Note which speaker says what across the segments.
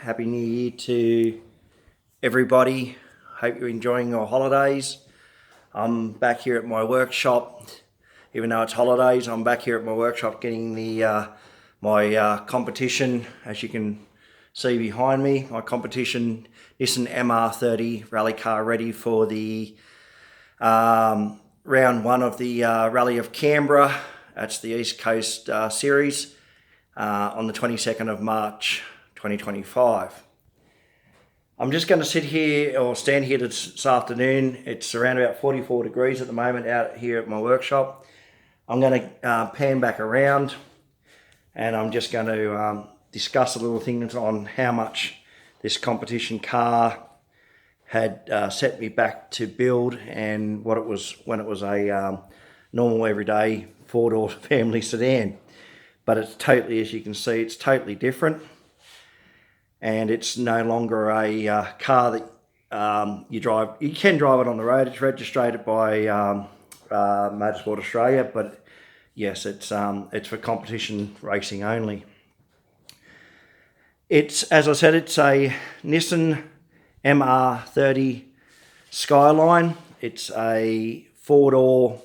Speaker 1: Happy New Year to everybody. Hope you're enjoying your holidays. I'm back here at my workshop. Even though it's holidays, I'm back here at my workshop getting my competition, as you can see behind me, my competition Nissan MR30 rally car ready for the round one of the Rally of Canberra. That's the East Coast Series on the 22nd of March 2025. I'm just going to sit here or stand here this afternoon. It's around about 44 degrees at the moment out here at my workshop. I'm going to pan back around and I'm just going to discuss a little things on how much this competition car had set me back to build and what it was when it was a normal everyday four-door family sedan. But it's totally, as you can see, it's totally different, and it's no longer a car that you drive. You can drive it on the road. It's registered by Motorsport Australia, but yes, it's for competition racing only. It's, as I said, it's a Nissan MR30 Skyline. It's a four-door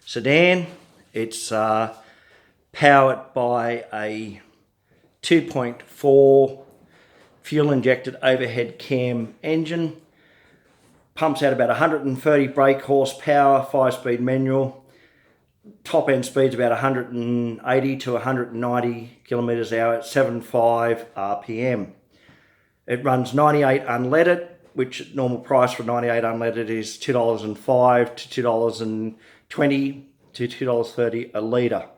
Speaker 1: sedan. It's powered by a 2.4 fuel-injected overhead cam engine. Pumps out about 130 brake horsepower, 5-speed manual. Top end speed's about 180 to 190 kilometres an hour at 7.5 RPM. It runs 98 unleaded, which normal price for 98 unleaded is $2.05 to $2.20 to $2.30 a litre.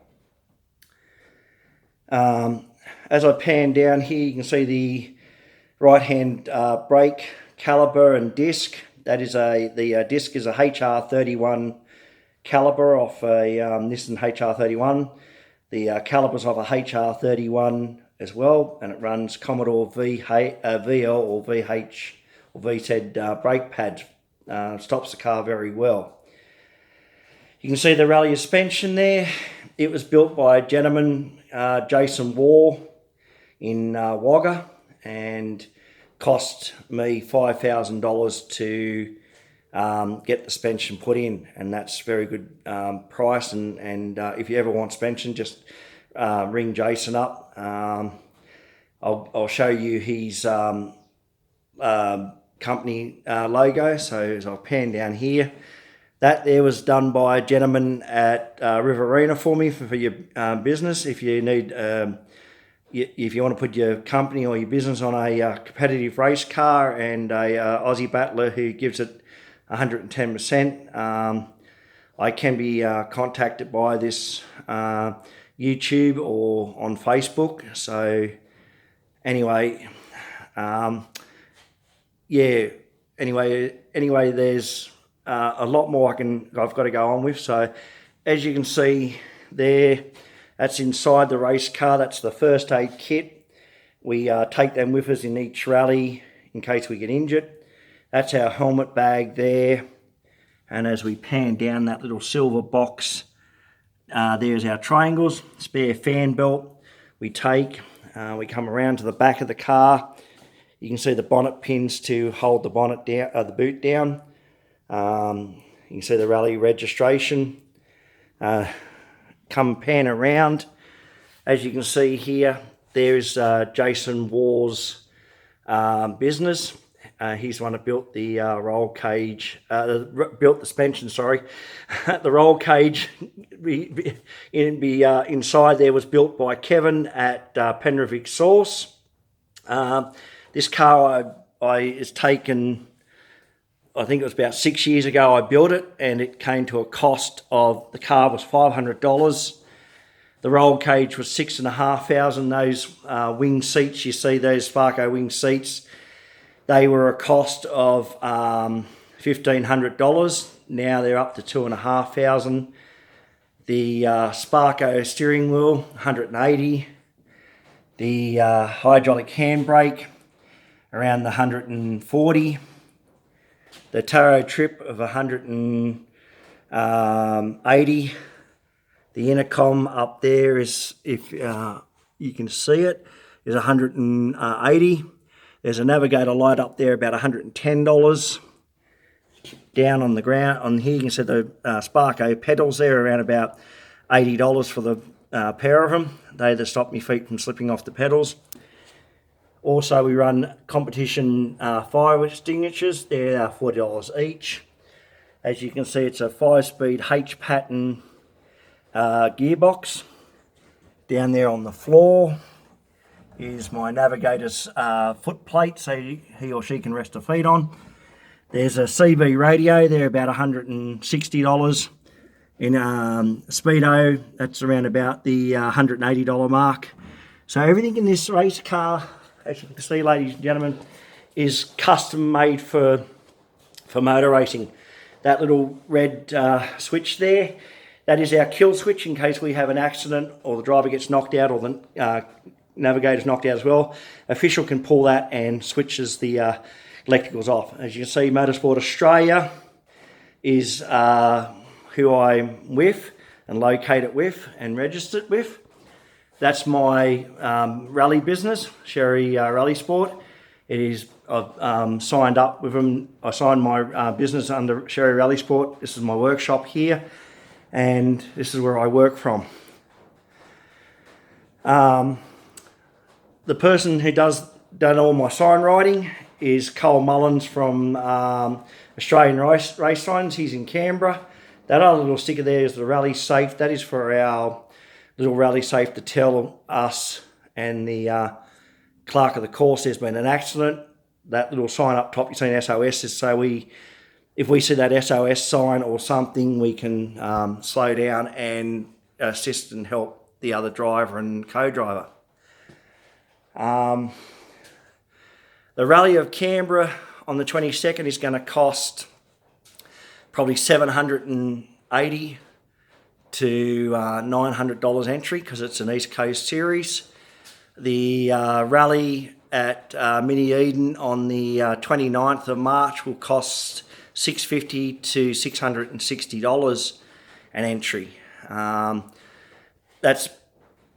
Speaker 1: As I pan down here, you can see the right-hand brake caliper and disc. That is the disc is a HR31 caliper off a Nissan HR31. The caliper's off a HR31 as well, and it runs Commodore VL or VH or VZ brake pads. Stops the car very well. You can see the Rally suspension there. It was built by a gentleman, Jason Waugh, in Wagga, and cost me $5,000 to get the suspension put in, and that's very good price. And if you ever want suspension, just ring Jason up. I'll show you his company logo. So as I'll pan down here, that there was done by a gentleman at Riverina for me for your business. If you need, if you want to put your company or your business on a competitive race car and a Aussie battler who gives it 110%, I can be contacted by this YouTube or on Facebook. So anyway, yeah. Anyway, there's a lot more I've got to go on with. So as you can see there, that's inside the race car. That's the first aid kit. We take them with us in each rally in case we get injured. That's our helmet bag there. And as we pan down that little silver box, there's our triangles, spare fan belt we take. We come around to the back of the car. You can see the bonnet pins to hold the bonnet down, the boot down. You can see the rally registration. Come pan around. As you can see here, there's Jason Waugh's business. He's the one that built the roll cage, built the suspension, sorry. The roll cage inside there was built by Kevin at Penrith Exhaust. This car is taken, I think it was about 6 years ago I built it, and it came to a cost of, the car was $500. The roll cage was $6,500. Those wing seats, you see those Sparco wing seats, they were a cost of $1,500. Now they're up to $2,500. The Sparco steering wheel, $180. The hydraulic handbrake, around the $140. The Taro trip of $180. The intercom up there is, if you can see it, is $180. There's a navigator light up there, about $110. Down on the ground, on here you can see the Sparko pedals there, around about $80 for the pair of them. They that stop my feet from slipping off the pedals. Also, we run competition fire extinguishers. They're $40 each. As you can see, it's a 5-speed H-pattern gearbox. Down there on the floor is my navigator's foot plate, so he or she can rest her feet on. There's a CB radio. They're about $160. In Speedo, that's around about the $180 mark. So everything in this race car, as you can see, ladies and gentlemen, is custom made for motor racing. That little red switch there, that is our kill switch in case we have an accident or the driver gets knocked out or the navigator's knocked out as well. Official can pull that and switches the electricals off. As you can see, Motorsport Australia is who I'm with and located with and registered with. That's my rally business, Sherry Rally Sport. It is, I've signed up with them. I signed my business under Sherry Rally Sport. This is my workshop here, and this is where I work from. The person who done all my sign writing is Cole Mullins from Australian Race Signs. He's in Canberra. That other little sticker there is the rally safe. That is for our little rally safe to tell us and the clerk of the course there's been an accident. That little sign up top you see an SOS is so if we see that SOS sign or something, we can slow down and assist and help the other driver and co-driver. The Rally of Canberra on the 22nd is going to cost probably $780 to $900 entry because it's an East Coast series. The rally at Mini Eden on the 29th of March will cost $650 to $660 an entry. That's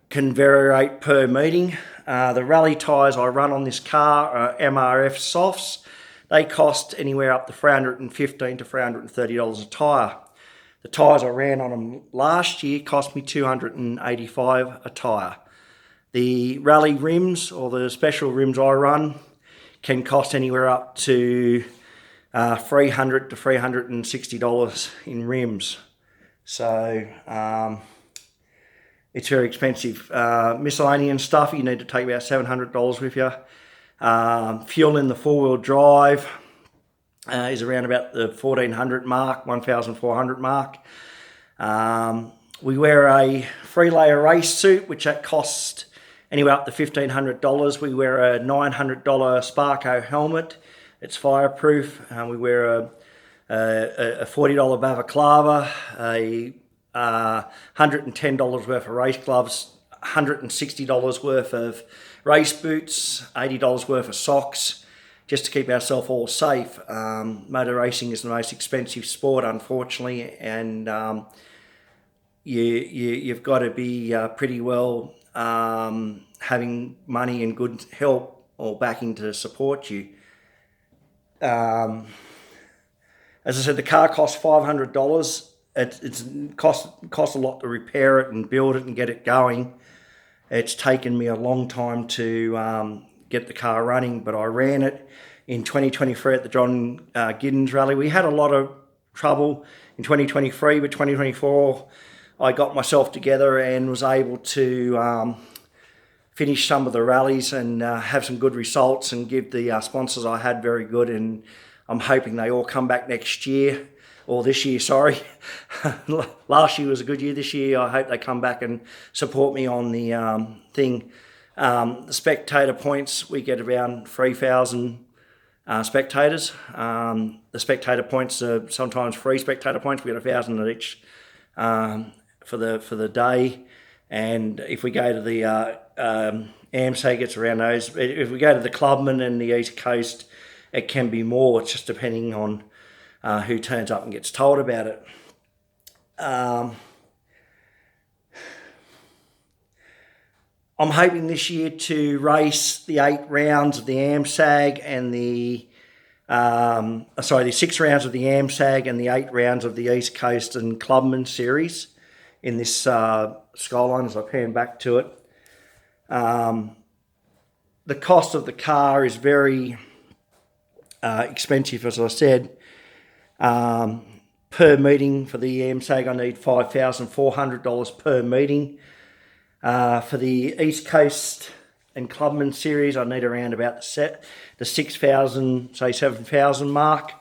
Speaker 1: can vary per meeting. The rally tyres I run on this car are MRF softs. They cost anywhere up to $315 to $330 a tyre. The tyres I ran on them last year cost me $285 a tyre. The rally rims or the special rims I run can cost anywhere up to $300 to $360 in rims. So it's very expensive. Miscellaneous stuff, you need to take about $700 with you. Fuel in the four-wheel drive is around about the 1,400 mark, 1,400 mark. We wear a three-layer race suit, which that costs anywhere up to $1,500. We wear a $900 Sparko helmet. It's fireproof. We wear a $40 balaclava, a $110 worth of race gloves, $160 worth of race boots, $80 worth of socks, just to keep ourselves all safe. Motor racing is the most expensive sport, unfortunately, and you've got to be pretty well having money and good help or backing to support you. As I said, the car costs $500. It's cost a lot to repair it and build it and get it going. It's taken me a long time to get the car running, but I ran it in 2023 at the John Giddens Rally. We had a lot of trouble in 2023, but 2024 I got myself together and was able to finish some of the rallies and have some good results and give the sponsors I had very good, and I'm hoping they all come back next year. Or this year, sorry. Last year was a good year. This year, I hope they come back and support me on the thing. The spectator points, we get around 3,000 spectators. The spectator points are sometimes free spectator points. We get 1,000 at each for the day. And if we go to the AMSA, it gets around those. If we go to the Clubman and the East Coast, it can be more. It's just depending on who turns up and gets told about it. I'm hoping this year to race the 8 rounds of the AMSAG and the 6 rounds of the AMSAG and the 8 rounds of the East Coast and Clubman series in this Skyline as I pan back to it. The cost of the car is very expensive, as I said. Per meeting for the AMSAG, I need $5,400 per meeting. For the East Coast and Clubman series, I need around about the 6,000, say 7,000 mark.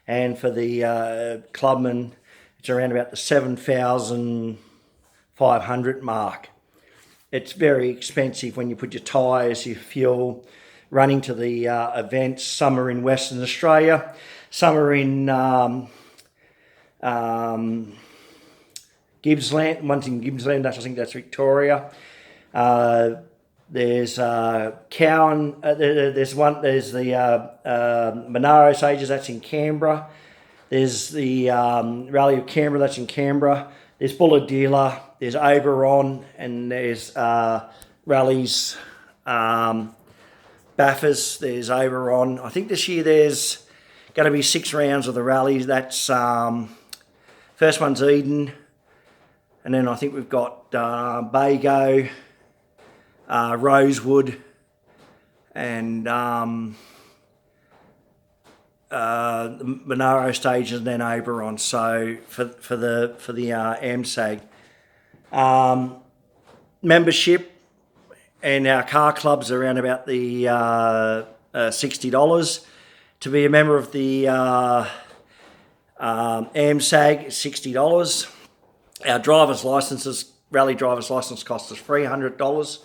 Speaker 1: And for the Clubman, it's around about the 7,500 mark. It's very expensive when you put your tyres, your fuel, running to the events. Some are in Western Australia, some are in Gippsland. One's in Gippsland, I think that's Victoria. There's Cowan. There's the Monaro Stages, that's in Canberra. There's the Rally of Canberra, that's in Canberra. There's Bulahdelah, there's Oberon, and there's Rallies Bathurst, there's Oberon. I think this year there's going to be 6 rounds of the rallies. That's first one's Eden, and then I think we've got Bago, Rosewood, and the Monaro stages, and then Oberon. So for the AMSAG membership and our car clubs are around about the $60. To be a member of the AMSAG is $60. Our driver's licenses, rally driver's license, costs us $300.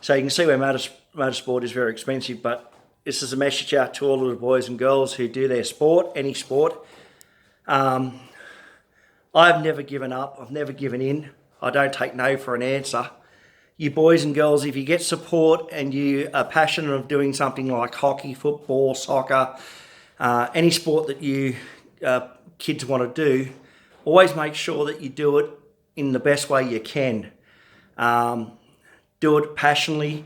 Speaker 1: So you can see where motorsport is very expensive, but this is a message out to all of the boys and girls who do their sport, any sport. I've never given up. I've never given in. I don't take no for an answer. You boys and girls, if you get support and you are passionate of doing something like hockey, football, soccer, any sport that you kids want to do, always make sure that you do it in the best way you can. Do it passionately,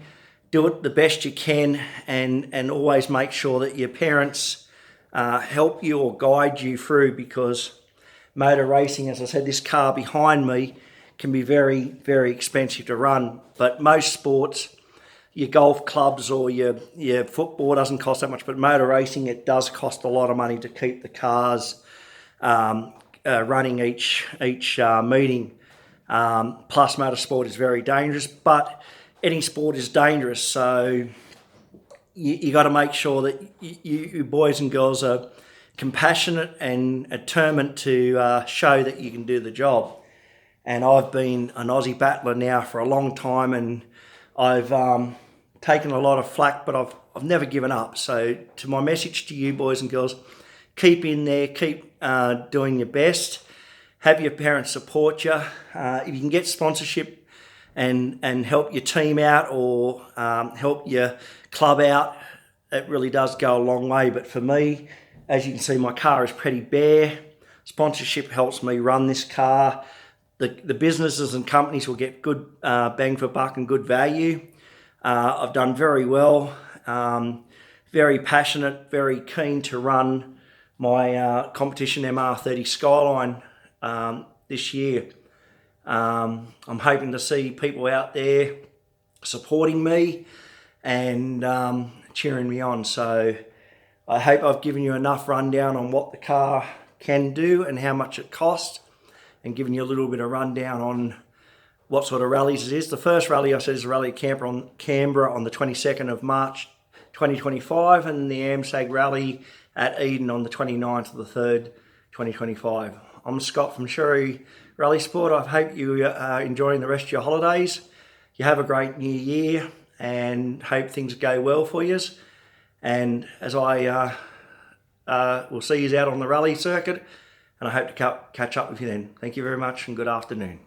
Speaker 1: do it the best you can, and always make sure that your parents help you or guide you through, because motor racing, as I said, this car behind me can be very, very expensive to run. But most sports, your golf clubs or your football doesn't cost that much, but motor racing, it does cost a lot of money to keep the cars running each meeting. Plus motorsport is very dangerous, but any sport is dangerous. So you got to make sure that you boys and girls are compassionate and determined to show that you can do the job. And I've been an Aussie battler now for a long time, and I've taken a lot of flack, but I've never given up. So to my message to you boys and girls, keep in there, keep doing your best, have your parents support you. If you can get sponsorship and help your team out or help your club out, it really does go a long way. But for me, as you can see, my car is pretty bare. Sponsorship helps me run this car. The businesses and companies will get good bang for buck and good value. I've done very well, very passionate, very keen to run my competition MR30 Skyline this year. I'm hoping to see people out there supporting me and cheering me on. So I hope I've given you enough rundown on what the car can do and how much it costs, and given you a little bit of rundown on what sort of rallies it is. The first rally, I said, is the Rally of Canberra on the 22nd of March 2025, and the AMSAG Rally at Eden on the 29th of the 3rd, 2025. I'm Scott from Sherry Rally Sport. I hope you are enjoying the rest of your holidays. You have a great new year, and hope things go well for you. And as I will see you out on the rally circuit, and I hope to catch up with you then. Thank you very much, and good afternoon.